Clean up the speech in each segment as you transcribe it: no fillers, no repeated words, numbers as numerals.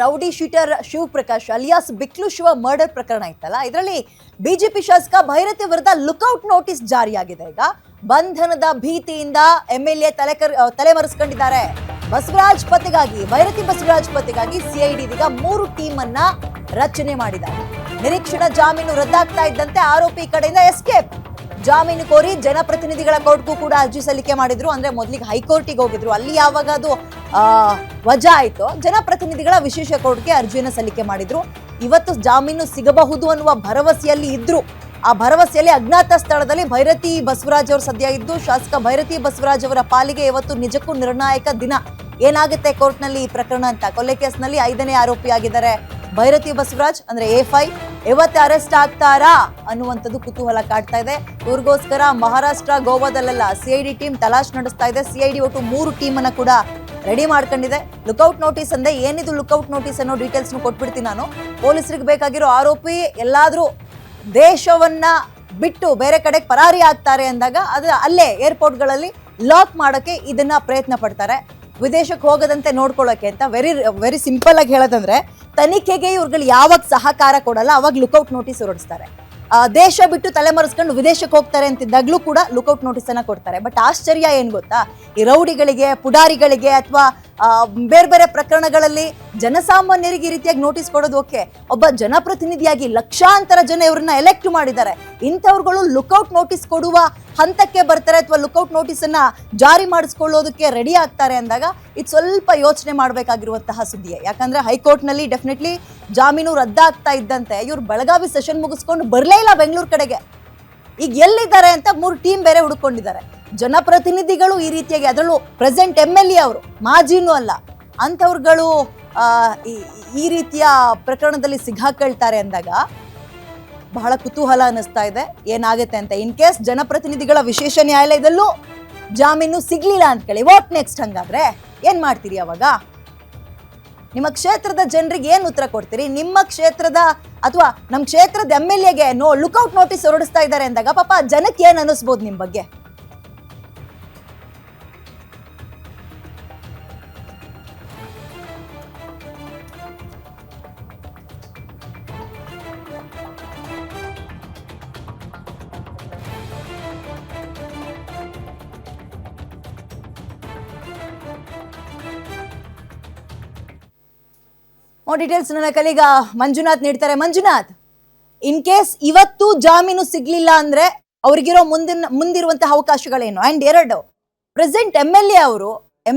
Rowdy sheeter Shivaprakash alias Biklu Shiva murder ಪ್ರಕರಣ ಇತ್ತಲ್ಲ, ಇದರಲ್ಲಿ ಬಿಜೆಪಿ ಶಾಸಕ ಭೈರತಿ ವಿರುದ್ಧ ಲುಕೌಟ್ ನೋಟಿಸ್ ಜಾರಿಯಾಗಿದೆ. ಈಗ ಬಂಧನದ ಭೀತಿಯಿಂದ ಎಂಎಲ್ಎ ತಲೆಮರೆಸಿಕೊಂಡಿದ್ದಾರೆ. ಬಸವರಾಜ್ ಪತ್ತೆಗಾಗಿ ಭೈರತಿ ಬಸವರಾಜ್ ಪತ್ತೆಗಾಗಿ ಸಿಐಡಿ ಇದೀಗ 3 ಟೀಮ್ ಅನ್ನ ರಚನೆ ಮಾಡಿದ್ದಾರೆ. ನಿರೀಕ್ಷಣಾ ಜಾಮೀನು ರದ್ದಾಗ್ತಾ ಇದ್ದಂತೆ ಆರೋಪಿ ಕಡೆಯಿಂದ ಎಸ್ಕೇಪ್. ಜಾಮೀನು ಕೋರಿ ಜನಪ್ರತಿನಿಧಿಗಳ ಕೋರ್ಟ್ಗೂ ಕೂಡ ಅರ್ಜಿ ಸಲ್ಲಿಕೆ ಮಾಡಿದ್ರು. ಅಂದ್ರೆ ಮೊದಲಿಗೆ ಹೈಕೋರ್ಟಿಗೆ ಹೋಗಿದ್ರು, ಅಲ್ಲಿ ಯಾವಾಗ ಅದು ವಜಾ ಆಯ್ತು, ಜನಪ್ರತಿನಿಧಿಗಳ ವಿಶೇಷ ಕೋರ್ಟ್ಗೆ ಅರ್ಜಿಯನ್ನು ಸಲ್ಲಿಕೆ ಮಾಡಿದ್ರು. ಇವತ್ತು ಜಾಮೀನು ಸಿಗಬಹುದು ಅನ್ನುವ ಭರವಸೆಯಲ್ಲಿ ಇದ್ರು. ಆ ಭರವಸೆಯಲ್ಲಿ ಅಜ್ಞಾತ ಸ್ಥಳದಲ್ಲಿ ಭೈರತಿ ಬಸವರಾಜ್ ಅವರು ಸದ್ಯ ಇದ್ದು, ಶಾಸಕ ಭೈರತಿ ಬಸವರಾಜ್ ಅವರ ಪಾಲಿಗೆ ಇವತ್ತು ನಿಜಕ್ಕೂ ನಿರ್ಣಾಯಕ ದಿನ. ಏನಾಗುತ್ತೆ ಕೋರ್ಟ್ನಲ್ಲಿ ಈ ಪ್ರಕರಣ ಅಂತ. ಕೊಲೆ ಕೇಸ್ನಲ್ಲಿ 5ನೇ ಆರೋಪಿಯಾಗಿದ್ದಾರೆ ಭೈರತಿ ಬಸವರಾಜ್, ಅಂದ್ರೆ A5. ಇವತ್ತು ಅರೆಸ್ಟ್ ಆಗ್ತಾರಾ ಅನ್ನುವಂಥದ್ದು ಕುತೂಹಲ ಕಾಡ್ತಾ ಇದೆ. ಇವ್ರಿಗೋಸ್ಕರ ಮಹಾರಾಷ್ಟ್ರ ಗೋವಾದಲ್ಲೆಲ್ಲ ಸಿಐಡಿ ಟೀಮ್ ತಲಾಶ್ ನಡೆಸ್ತಾ ಇದೆ. ಸಿಐಡಿ ಒಟ್ಟು 3 ಟೀಮ್ ಅನ್ನ ಕೂಡ ರೆಡಿ ಮಾಡ್ಕೊಂಡಿದೆ. ಲುಕೌಟ್ ನೋಟಿಸ್ ಅಂದ್ರೆ ಏನಿದು ಲುಕೌಟ್ ನೋಟಿಸ್ ಅನ್ನೋ ಡೀಟೇಲ್ಸ್ ಕೊಟ್ಬಿಡ್ತೀನಿ ನಾನು. ಪೊಲೀಸರಿಗೆ ಬೇಕಾಗಿರೋ ಆರೋಪಿ ಎಲ್ಲಾದ್ರೂ ದೇಶವನ್ನ ಬಿಟ್ಟು ಬೇರೆ ಕಡೆ ಪರಾರಿ ಆಗ್ತಾರೆ ಅಂದಾಗ ಅದು ಅಲ್ಲೇ ಏರ್ಪೋರ್ಟ್ಗಳಲ್ಲಿ ಲಾಕ್ ಮಾಡೋಕೆ ಇದನ್ನ ಪ್ರಯತ್ನ ಪಡ್ತಾರೆ, ವಿದೇಶಕ್ಕೆ ಹೋಗದಂತೆ ನೋಡ್ಕೊಳ್ಳೋಕೆ ಅಂತ. ವೆರಿ ಸಿಂಪಲ್ ಆಗಿ ಹೇಳೋದಂದ್ರೆ, ತನಿಖೆಗೆ ಇವ್ರುಗಳು ಯಾವಾಗ ಸಹಕಾರ ಕೊಡಲ್ಲ ಅವಾಗ ಲುಕೌಟ್ ನೋಟಿಸ್ ಹೊರಡಿಸ್ತಾರೆ. ದೇಶ ಬಿಟ್ಟು ತಲೆಮರೆಸ್ಕೊಂಡು ವಿದೇಶಕ್ಕೆ ಹೋಗ್ತಾರೆ ಅಂತಿದ್ದಾಗ್ಲೂ ಕೂಡ ಲುಕೌಟ್ ನೋಟಿಸ್ ಅನ್ನ ಕೊಡ್ತಾರೆ. ಬಟ್ ಆಶ್ಚರ್ಯ ಏನ್ ಗೊತ್ತಾ, ಈ ರೌಡಿಗಳಿಗೆ, ಪುಡಾರಿಗಳಿಗೆ ಅಥವಾ ಬೇರೆ ಬೇರೆ ಪ್ರಕರಣಗಳಲ್ಲಿ ಜನಸಾಮಾನ್ಯರಿಗೆ ಈ ರೀತಿಯಾಗಿ ನೋಟಿಸ್ ಕೊಡೋದು ಓಕೆ. ಒಬ್ಬ ಜನಪ್ರತಿನಿಧಿಯಾಗಿ ಲಕ್ಷಾಂತರ ಜನ ಇವ್ರನ್ನ ಎಲೆಕ್ಟ್ ಮಾಡಿದ್ದಾರೆ. ಇಂಥವ್ರುಗಳು ಲುಕೌಟ್ ನೋಟಿಸ್ ಕೊಡುವ ಹಂತಕ್ಕೆ ಬರ್ತಾರೆ ಅಥವಾ ಲುಕೌಟ್ ನೋಟಿಸ್ ಅನ್ನ ಜಾರಿ ಮಾಡಿಸ್ಕೊಳ್ಳೋದಕ್ಕೆ ರೆಡಿ ಆಗ್ತಾರೆ ಅಂದಾಗ ಇದು ಸ್ವಲ್ಪ ಯೋಚನೆ ಮಾಡಬೇಕಾಗಿರುವಂತಹ ಸುದ್ದಿಯೇ. ಯಾಕಂದ್ರೆ ಹೈಕೋರ್ಟ್ ನಲ್ಲಿ ಡೆಫಿನೆಟ್ಲಿ ಜಾಮೀನು ರದ್ದಾಗ್ತಾ ಇದ್ದಂತೆ ಇವ್ರು ಬೆಳಗಾವಿ ಸೆಷನ್ ಮುಗಿಸ್ಕೊಂಡು ಬರಲೇ ಇಲ್ಲ ಬೆಂಗಳೂರು ಕಡೆಗೆ. ಈಗ ಎಲ್ಲಿದ್ದಾರೆ ಅಂತ 3 ಟೀಮ್ ಬೇರೆ ಹುಡುಕೊಂಡಿದ್ದಾರೆ. ಜನಪ್ರತಿನಿಧಿಗಳು ಈ ರೀತಿಯಾಗಿ, ಅದರಲ್ಲೂ ಪ್ರೆಸೆಂಟ್ MLA ಅವರು, ಮಾಜಿನೂ ಅಲ್ಲ, ಅಂಥವ್ರುಗಳು ಈ ರೀತಿಯ ಪ್ರಕರಣದಲ್ಲಿ ಸಿಗಾಕೊಳ್ತಾರೆ ಅಂದಾಗ ಬಹಳ ಕುತೂಹಲ ಅನ್ನಿಸ್ತಾ ಇದೆ ಏನಾಗುತ್ತೆ ಅಂತ. ಇನ್ ಕೇಸ್ ಜನಪ್ರತಿನಿಧಿಗಳ ವಿಶೇಷ ನ್ಯಾಯಾಲಯದಲ್ಲೂ ಜಾಮೀನು ಸಿಗ್ಲಿಲ್ಲ ಅಂತ ಕೇಳಿ, ವಾಟ್ ನೆಕ್ಸ್ಟ್? ಹಂಗಾದ್ರೆ ಏನ್ ಮಾಡ್ತೀರಿ ಅವಾಗ? ನಿಮ್ಮ ಕ್ಷೇತ್ರದ ಜನರಿಗೆ ಏನು ಉತ್ತರ ಕೊಡ್ತೀರಿ? ನಿಮ್ಮ ಕ್ಷೇತ್ರದ ಅಥವಾ ನಮ್ಮ ಕ್ಷೇತ್ರದ MLAಗೆ ಲುಕೌಟ್ ನೋಟಿಸ್ ಹೊರಡಿಸ್ತಾ ಇದ್ದಾರೆ ಅಂದಾಗ ಪಾಪ ಜನಕ್ಕೆ ಏನ್ ಅನಿಸ್ಬೋದು ನಿಮ್ ಬಗ್ಗೆ? ಡೀಟೇಲ್ಸ್ ನನ್ನ ಕಲೀಗ ಮಂಜುನಾಥ್ ನೀಡ್ತಾರೆ. ಮಂಜುನಾಥ್, ಇನ್ ಕೇಸ್ ಇವತ್ತು ಜಾಮೀನು ಸಿಗ್ಲಿಲ್ಲ ಅಂದ್ರೆ ಅವ್ರಿಗಿರೋ ಮುಂದಿರುವಂತಹ ಅವಕಾಶಗಳೇನು? ಅಂಡ್ 2, ಪ್ರೆಸೆಂಟ್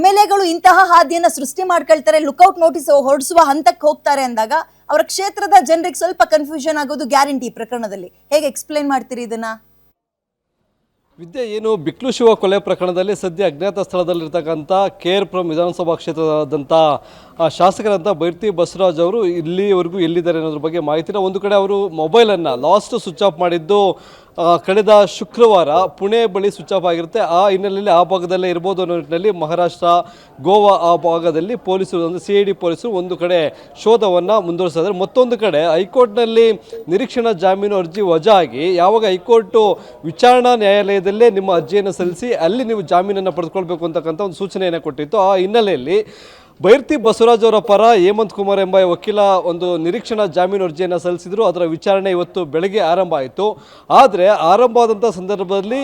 MLAಗಳು ಇಂತಹ ಹಾದಿಯನ್ನ ಸೃಷ್ಟಿ ಮಾಡ್ಕೊಳ್ತಾರೆ, ಲುಕೌಟ್ ನೋಟಿಸ್ ಹೊರಡಿಸುವ ಹಂತಕ್ಕೆ ಹೋಗ್ತಾರೆ ಅಂದಾಗ ಅವರ ಕ್ಷೇತ್ರದ ಜನರಿಗೆ ಸ್ವಲ್ಪ ಕನ್ಫ್ಯೂಷನ್ ಆಗೋದು ಗ್ಯಾರಂಟಿ. ಪ್ರಕರಣದಲ್ಲಿ ಹೇಗೆ ಎಕ್ಸ್ಪ್ಲೈನ್ ಮಾಡ್ತೀರಿ ಇದನ್ನ? ವಿದ್ಯೆ, ಏನು ಬಿಕ್ಲು ಶಿವ ಕೊಲೆ ಪ್ರಕರಣದಲ್ಲಿ ಸದ್ಯ ಅಜ್ಞಾತ ಸ್ಥಳದಲ್ಲಿರ್ತಕ್ಕಂಥ KR ವಿಧಾನಸಭಾ ಕ್ಷೇತ್ರದಂಥ ಶಾಸಕರಂಥ ಭೈರತಿ ಬಸವರಾಜ್ ಅವರು ಇಲ್ಲಿವರೆಗೂ ಎಲ್ಲಿದ್ದಾರೆ ಅನ್ನೋದ್ರ ಬಗ್ಗೆ ಮಾಹಿತಿನ, ಒಂದು ಕಡೆ ಅವರು ಮೊಬೈಲನ್ನು ಲಾಸ್ಟ್ ಸ್ವಿಚ್ ಆಫ್ ಮಾಡಿದ್ದು ಕಳೆದ ಶುಕ್ರವಾರ ಪುಣೆ ಬಳಿ ಸ್ವಿಚ್ ಆಫ್ ಆಗಿರುತ್ತೆ. ಆ ಹಿನ್ನೆಲೆಯಲ್ಲಿ ಆ ಭಾಗದಲ್ಲೇ ಇರ್ಬೋದು ಅನ್ನೋ ನಿಟ್ಟಿನಲ್ಲಿ ಮಹಾರಾಷ್ಟ್ರ, ಗೋವಾ ಆ ಭಾಗದಲ್ಲಿ ಪೊಲೀಸರು, ಅಂದರೆ CID ಪೊಲೀಸರು ಒಂದು ಕಡೆ ಶೋಧವನ್ನು ಮುಂದುವರಿಸಿದ್ದಾರೆ. ಮತ್ತೊಂದು ಕಡೆ ಹೈಕೋರ್ಟ್ನಲ್ಲಿ ನಿರೀಕ್ಷಣಾ ಜಾಮೀನು ಅರ್ಜಿ ವಜಾ ಆಗಿ ಯಾವಾಗ ಹೈಕೋರ್ಟು ವಿಚಾರಣಾ ನ್ಯಾಯಾಲಯದಲ್ಲೇ ನಿಮ್ಮ ಅರ್ಜಿಯನ್ನು ಸಲ್ಲಿಸಿ ಅಲ್ಲಿ ನೀವು ಜಾಮೀನನ್ನು ಪಡೆದುಕೊಳ್ಬೇಕು ಅಂತಕ್ಕಂಥ ಒಂದು ಸೂಚನೆಯನ್ನು ಕೊಟ್ಟಿತ್ತು. ಆ ಹಿನ್ನೆಲೆಯಲ್ಲಿ ಭೈರತಿ ಬಸವರಾಜ್ ಅವರ ಪರ ಹೇಮಂತ್ ಕುಮಾರ್ ಎಂಬ ವಕೀಲ ಒಂದು ನಿರೀಕ್ಷಣಾ ಜಾಮೀನು ಅರ್ಜಿಯನ್ನು ಸಲ್ಲಿಸಿದರು. ಅದರ ವಿಚಾರಣೆ ಇವತ್ತು ಬೆಳಗ್ಗೆ ಆರಂಭ ಆಯಿತು. ಆದರೆ ಆರಂಭ ಆದಂಥ ಸಂದರ್ಭದಲ್ಲಿ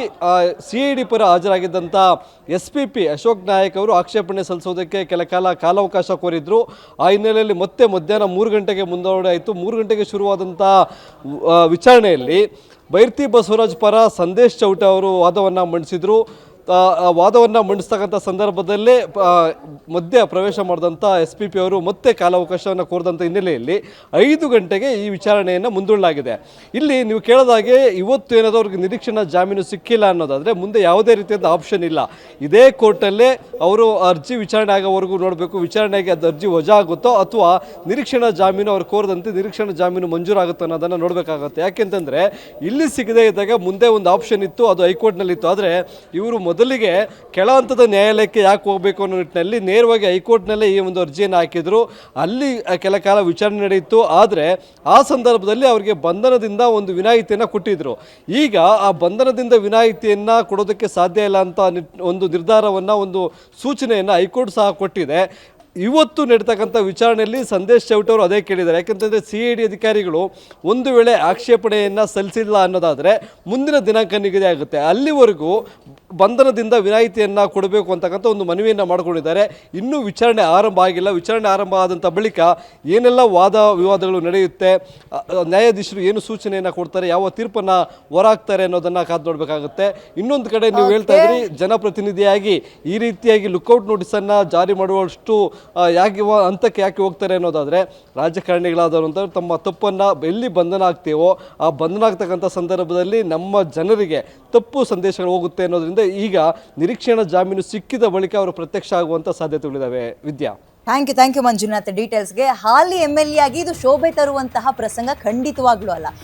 CID ಪರ ಹಾಜರಾಗಿದ್ದಂಥ SPP ಅಶೋಕ್ ನಾಯಕ್ ಅವರು ಆಕ್ಷೇಪಣೆ ಸಲ್ಲಿಸೋದಕ್ಕೆ ಕೆಲ ಕಾಲಾವಕಾಶ ಕೋರಿದ್ರು. ಆ ಹಿನ್ನೆಲೆಯಲ್ಲಿ ಮತ್ತೆ ಮಧ್ಯಾಹ್ನ 3 ಗಂಟೆಗೆ ಮುಂದೂಡೆ ಆಯಿತು. 3 ಗಂಟೆಗೆ ಶುರುವಾದಂಥ ವಿಚಾರಣೆಯಲ್ಲಿ ಭೈರತಿ ಬಸವರಾಜ್ ಪರ ಸಂದೇಶ್ ಚೌಟ ಅವರು ವಾದವನ್ನು ಮಂಡಿಸಿದರು. ವಾದವನ್ನು ಮಂಡಿಸ್ತಕ್ಕಂಥ ಸಂದರ್ಭದಲ್ಲೇ ಮಧ್ಯ ಪ್ರವೇಶ ಮಾಡಿದಂಥ SPP ಅವರು ಮತ್ತೆ ಕಾಲಾವಕಾಶವನ್ನು ಕೋರಿದಂಥ ಹಿನ್ನೆಲೆಯಲ್ಲಿ 5 ಗಂಟೆಗೆ ಈ ವಿಚಾರಣೆಯನ್ನು ಮುಂದೂಡಲಾಗಿದೆ. ಇಲ್ಲಿ ನೀವು ಕೇಳಿದಾಗೆ ಇವತ್ತು ಏನಾದರೂ ಅವ್ರಿಗೆ ನಿರೀಕ್ಷಣಾ ಜಾಮೀನು ಸಿಕ್ಕಿಲ್ಲ ಅನ್ನೋದಾದರೆ ಮುಂದೆ ಯಾವುದೇ ರೀತಿಯಾದ ಆಪ್ಷನ್ ಇಲ್ಲ. ಇದೇ ಕೋರ್ಟಲ್ಲೇ ಅವರು ಅರ್ಜಿ ವಿಚಾರಣೆ ಆಗೋವರೆಗೂ ನೋಡಬೇಕು. ವಿಚಾರಣೆಗೆ ಅದು ಅರ್ಜಿ ವಜಾ ಆಗುತ್ತೋ ಅಥವಾ ನಿರೀಕ್ಷಣಾ ಜಾಮೀನು ಅವ್ರು ಕೋರದಂತೆ ನಿರೀಕ್ಷಣಾ ಜಾಮೀನು ಮಂಜೂರಾಗುತ್ತೋ ಅನ್ನೋದನ್ನು ನೋಡಬೇಕಾಗುತ್ತೆ. ಯಾಕೆಂತಂದರೆ ಇಲ್ಲಿ ಸಿಗದೇ ಇದ್ದಾಗ ಮುಂದೆ ಒಂದು ಆಪ್ಷನ್ ಇತ್ತು, ಅದು ಹೈಕೋರ್ಟ್ನಲ್ಲಿತ್ತು. ಆದರೆ ಇವರು ಮೊದಲಿಗೆ ಕೆಳ ಹಂತದ ನ್ಯಾಯಾಲಯಕ್ಕೆ ಯಾಕೆ ಹೋಗಬೇಕು ಅನ್ನೋ ನಿಟ್ಟಿನಲ್ಲಿ ನೇರವಾಗಿ ಹೈಕೋರ್ಟ್ನಲ್ಲೇ ಈ ಒಂದು ಅರ್ಜಿಯನ್ನು ಹಾಕಿದ್ರು. ಅಲ್ಲಿ ಕೆಲ ಕಾಲ ವಿಚಾರಣೆ ನಡೆಯಿತು. ಆದರೆ ಆ ಸಂದರ್ಭದಲ್ಲಿ ಅವರಿಗೆ ಬಂಧನದಿಂದ ಒಂದು ವಿನಾಯಿತಿಯನ್ನು ಕೊಟ್ಟಿದ್ರು. ಈಗ ಆ ಬಂಧನದಿಂದ ವಿನಾಯಿತಿಯನ್ನು ಕೊಡೋದಕ್ಕೆ ಸಾಧ್ಯ ಇಲ್ಲ ಅಂತ ಒಂದು ನಿರ್ಧಾರವನ್ನು, ಒಂದು ಸೂಚನೆಯನ್ನು ಹೈಕೋರ್ಟ್ ಸಹ ಕೊಟ್ಟಿದೆ. ಇವತ್ತು ನಡೀತಕ್ಕಂಥ ವಿಚಾರಣೆಯಲ್ಲಿ ಸಂದೇಶ್ ಚೌಟ ಅವರು ಅದೇ ಕೇಳಿದ್ದಾರೆ. ಯಾಕಂತಂದರೆ CID ಅಧಿಕಾರಿಗಳು ಒಂದು ವೇಳೆ ಆಕ್ಷೇಪಣೆಯನ್ನು ಸಲ್ಲಿಸಿಲ್ಲ ಅನ್ನೋದಾದರೆ ಮುಂದಿನ ದಿನಾಂಕ ನಿಗದಿ ಆಗುತ್ತೆ. ಅಲ್ಲಿವರೆಗೂ ಬಂಧನದಿಂದ ವಿನಾಯಿತಿಯನ್ನು ಕೊಡಬೇಕು ಅಂತಕ್ಕಂಥ ಒಂದು ಮನವಿಯನ್ನು ಮಾಡಿಕೊಂಡಿದ್ದಾರೆ. ಇನ್ನೂ ವಿಚಾರಣೆ ಆರಂಭ ಆಗಿಲ್ಲ. ವಿಚಾರಣೆ ಆರಂಭ ಆದಂಥ ಬಳಿಕ ಏನೆಲ್ಲ ವಾದ ವಿವಾದಗಳು ನಡೆಯುತ್ತೆ, ನ್ಯಾಯಾಧೀಶರು ಏನು ಸೂಚನೆಯನ್ನು ಕೊಡ್ತಾರೆ, ಯಾವ ತೀರ್ಪನ್ನು ಹೊರಹಾಕ್ತಾರೆ ಅನ್ನೋದನ್ನು ಕಾದು ನೋಡಬೇಕಾಗುತ್ತೆ. ಇನ್ನೊಂದು ಕಡೆ ನೀವು ಹೇಳ್ತಾ ಇದ್ರಿ ಜನಪ್ರತಿನಿಧಿಯಾಗಿ ಈ ರೀತಿಯಾಗಿ ಲುಕ್ಔಟ್ ನೋಟಿಸನ್ನು ಜಾರಿ ಮಾಡುವಷ್ಟು ಹಂತಕ್ಕೆ ಯಾಕೆ ಹೋಗ್ತಾರೆ ಅನ್ನೋದಾದರೆ, ರಾಜಕಾರಣಿಗಳಾದವರು ತಮ್ಮ ತಪ್ಪನ್ನು ಎಲ್ಲಿ ಬಂಧನ ಆಗ್ತೇವೋ ಆ ಬಂಧನ ಆಗ್ತಕ್ಕಂಥ ಸಂದರ್ಭದಲ್ಲಿ ನಮ್ಮ ಜನರಿಗೆ ತಪ್ಪು ಸಂದೇಶಗಳು ಹೋಗುತ್ತೆ ಅನ್ನೋದ್ರಿಂದ ಈಗ ನಿರೀಕ್ಷಣಾ ಜಾಮೀನು ಸಿಕ್ಕಿದ ಬಳಿಕ ಅವರು ಪ್ರತ್ಯಕ್ಷ ಆಗುವಂಥ ಸಾಧ್ಯತೆಗಳಿದ್ದಾವೆ. ವಿದ್ಯಾ, ಥ್ಯಾಂಕ್ ಯು ಮಂಜುನಾಥ್ ಡೀಟೇಲ್ಸ್ಗೆ. ಹಾಲಿ MLA ಆಗಿ ಇದು ಶೋಭೆ ತರುವಂತಹ ಪ್ರಸಂಗ ಖಂಡಿತವಾಗ್ಲೂ ಅಲ್ಲ.